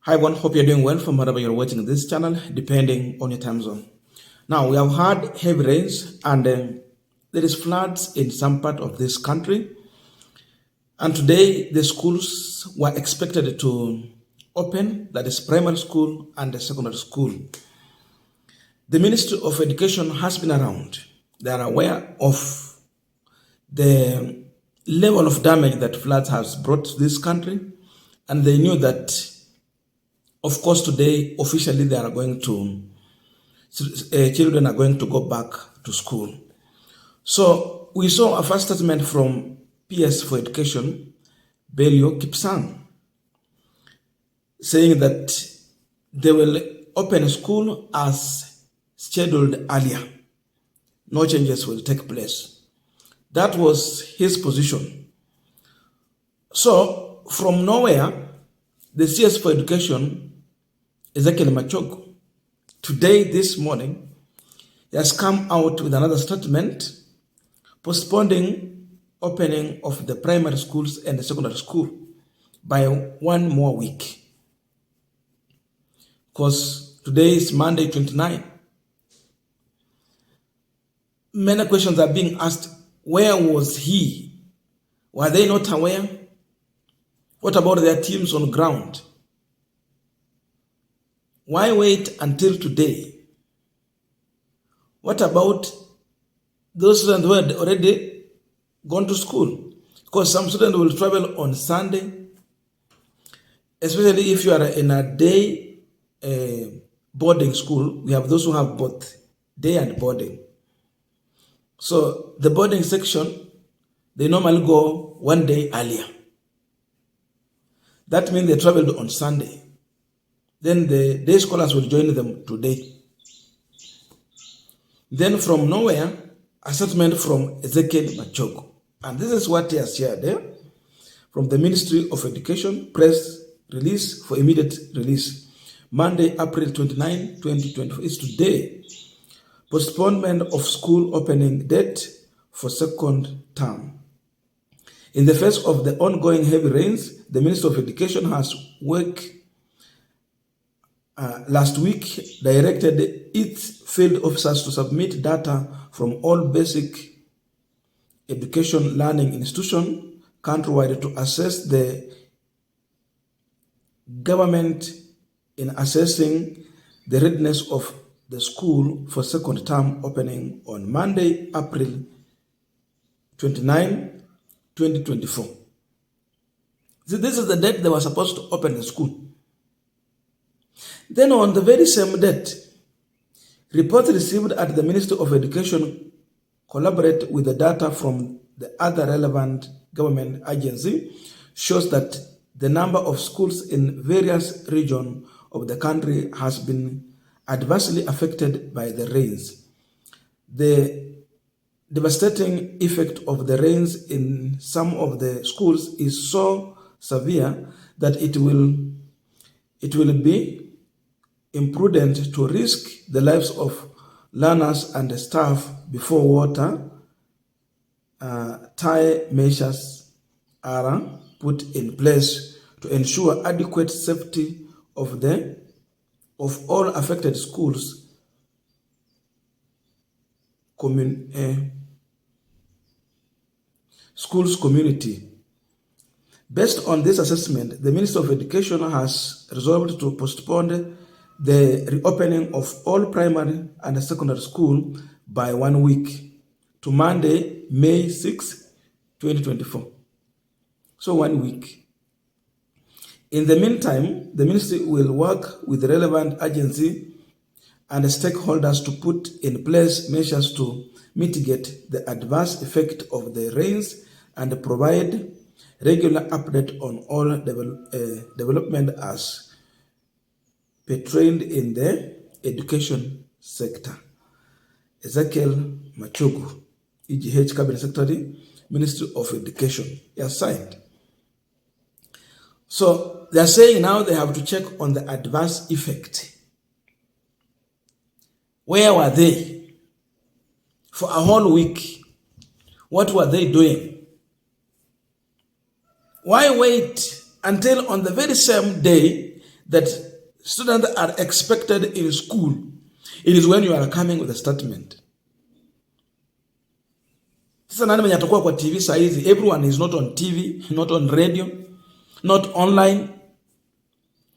Hi everyone, hope you're doing well from wherever you're watching this channel, depending on your time zone. Now, we have had heavy rains and there is floods in some part of this country. And today, the schools were expected to open, that is primary school and the secondary school. The Ministry of Education has been around. They are aware of the level of damage that floods has brought to this country. And they knew that, of course, today, officially, they are going to, children are going to go back to school. So we saw a first statement from PS for Education, Belio Kipsang, saying that they will open school as scheduled earlier. No changes will take place. That was his position. So from nowhere, the CS for Education, Ezekiel Machogu, today, this morning, he has come out with another statement postponing opening of the primary schools and the secondary school by 1 more week. Because today is Monday 29. Many questions are being asked. Where was he? Were they not aware? What about their teams on ground? Why wait until today? What about those students who had already gone to school? Because some students will travel on Sunday, especially if you are in a day boarding school. We have those who have both day and boarding. So the boarding section, they normally go 1 day earlier. That means they traveled on Sunday. Then the day scholars will join them today. Then from nowhere, a statement from Ezekiel Machogu. And this is what he has shared there from the Ministry of Education, press release for immediate release. Monday, April 29, 2024. It's today. Postponement of school opening date for second term. In the face of the ongoing heavy rains, the Ministry of Education has last week directed its field officers to submit data from all basic education learning institutions countrywide to assess the government in assessing the readiness of the school for second term opening on Monday, April 29, 2024. So this is the date they were supposed to open the school. Then on the very same date, reports received at the Ministry of Education collaborate with the data from the other relevant government agency shows that the number of schools in various regions of the country has been adversely affected by the rains. The devastating effect of the rains in some of the schools is so severe that it will be imprudent to risk the lives of learners and staff before water tight measures are put in place to ensure adequate safety of all affected schools community. Based on this assessment, the Ministry of Education has resolved to postpone the reopening of all primary and secondary school by 1 week to Monday, May 6, 2024. So 1 week. In the meantime, the ministry will work with the relevant agency and stakeholders to put in place measures to mitigate the adverse effect of the rains and provide regular update on all development as portrayed in the education sector. Ezekiel Machogu, EGH Cabinet Secretary, Ministry of Education. He has signed. So they are saying now they have to check on the adverse effect. Where were they? For a whole week, what were they doing? Why wait until on the very same day that students are expected in school, it is when you are coming with a statement. Sasa nani mwenye atakuwa kwa TV saa hizi? Everyone is not on TV, not on radio, not online.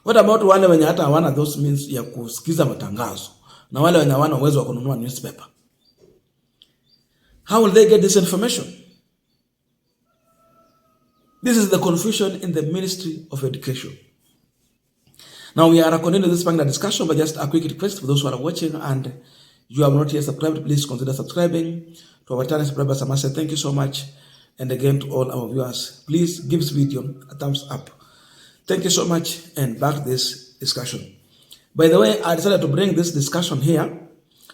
What about wale wenye hata hawana those means ya kusikiza matangazo, na wale wenye hawana uwezo wa kununua newspaper? How will they get this information? This is the confusion in the Ministry of Education. Now we are continuing this panel discussion, but just a quick request for those who are watching and you have not yet subscribed, please consider subscribing to our channel. Subscribers, I must say thank you so much. And again, to all our viewers, please give this video a thumbs up. Thank you so much, and back to this discussion. By the way, I decided to bring this discussion here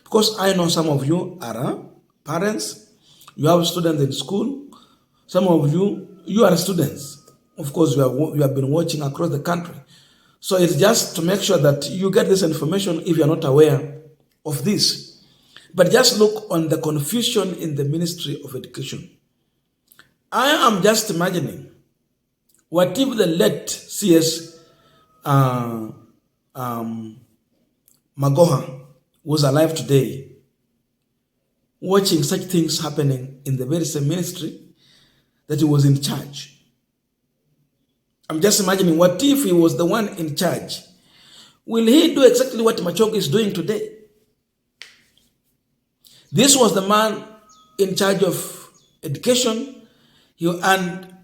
because I know some of you are parents, you have students in school, some of you are students. Of course, you have been watching across the country. So it's just to make sure that you get this information if you're not aware of this. But just look on the confusion in the Ministry of Education. I am just imagining, what if the late CS Magoha was alive today, watching such things happening in the very same ministry that he was in charge. I'm just imagining, what if he was the one in charge? Will he do exactly what Machogu is doing today? This was the man in charge of education, and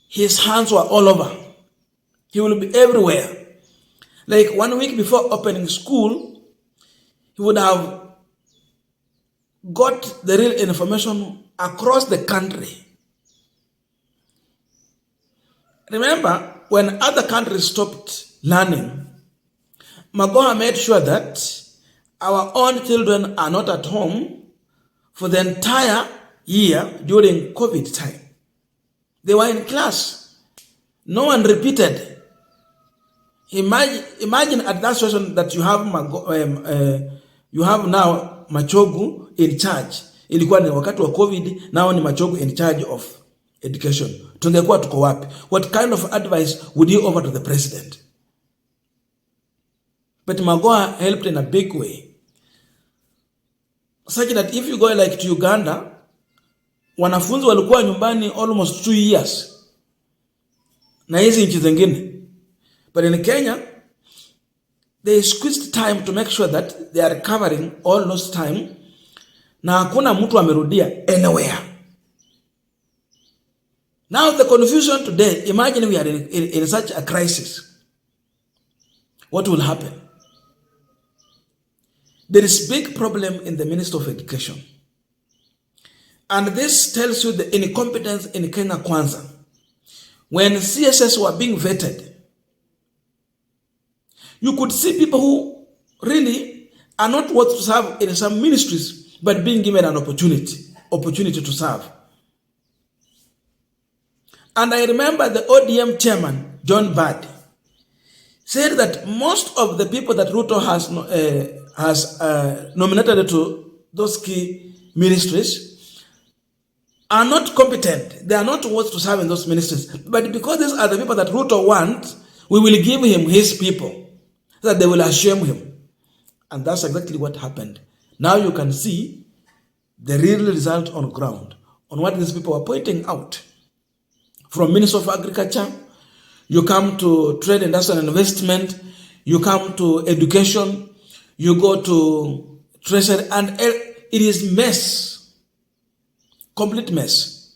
his hands were all over. He will be everywhere. Like 1 week before opening school, he would have got the real information across the country. Remember, when other countries stopped learning, Magoha made sure that our own children are not at home for the entire year during COVID time. They were in class. No one repeated. Imagine at that situation that you have now Machogu in charge. Ilikuwa ni wakati wa COVID, now ni Machogu in charge of education. Tungekuwa tuko wapi? What kind of advice would you offer to the president? But Magoha helped in a big way, such that if you go like to Uganda, wanafunzi walikuwa nyumbani almost 2 years na hizi nchi zingine. But in Kenya, they squeezed time to make sure that they are covering all those time, na hakuna mtu amerudia anywhere. Now the confusion today, imagine we are in such a crisis. What will happen? There is big problem in the Ministry of Education. And this tells you the incompetence in Kenya Kwanza. When CSS were being vetted, you could see people who really are not worth to serve in some ministries, but being given an opportunity to serve. And I remember the ODM chairman, John Badi, said that most of the people that Ruto has nominated to those key ministries are not competent. They are not worth to serve in those ministries. But because these are the people that Ruto wants, we will give him his people, so that they will shame him. And that's exactly what happened. Now you can see the real result on ground, on what these people are pointing out. From Minister of Agriculture, you come to Trade, Industry and Investment, you come to Education, you go to Treasury, and it is mess. Complete mess.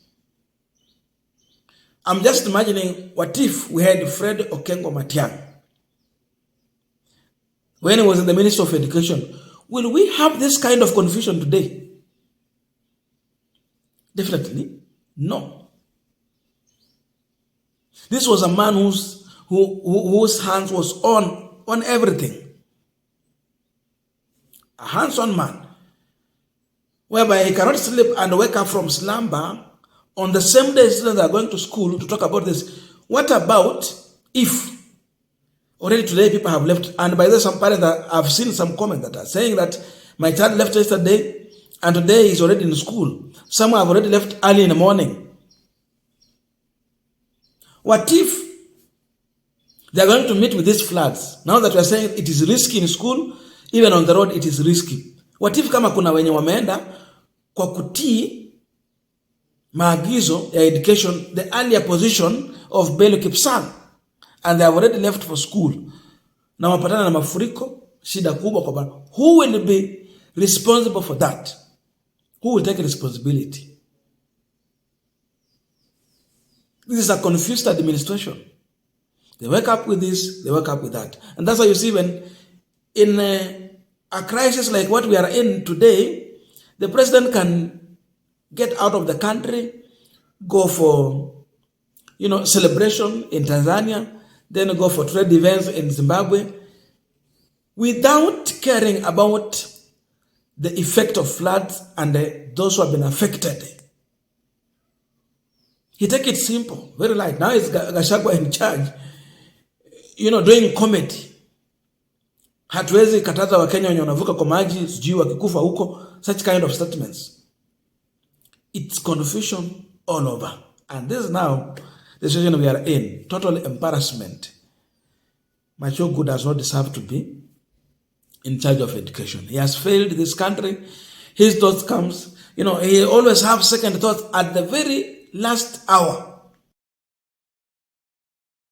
I'm just imagining, what if we had Fred Okengo Matiang'i when he was in the Ministry of Education? Will we have this kind of confusion today? Definitely no. This was a man whose hands was on everything. A hands-on man, whereby he cannot sleep and wake up from slumber on the same day students are going to school to talk about this. What about if already today people have left? And by the way, some parents I've seen some comments that are saying that my child left yesterday and today he's already in school. Some have already left early in the morning. What if They are going to meet with these floods. Now that we are saying it is risky in school, even on the road it is risky. What if kama kuna wenye wameenda kwa kutii maagizo ya education, the earlier position of Bello Kipsang, and they have already left for school, na wapatana na mafuriko, shida kubwa kwa bana. Who will be responsible for that? Who will take responsibility? This is a confused administration. They wake up with this, they wake up with that. And that's why you see when in a crisis like what we are in today, the president can get out of the country, go for, celebration in Tanzania, then go for trade events in Zimbabwe, without caring about the effect of floods and those who have been affected. He take it simple, very light. Now it's Gachagua in charge, doing comedy. Hatuwezi kataza Wakenya wenye wanavuka kwa maji, sijui wakikufa huko, such kind of statements. It's confusion all over. And this is now the situation we are in. Total embarrassment. Machogu does not deserve to be in charge of education. He has failed this country. His thoughts comes, he always have second thoughts at the very last hour.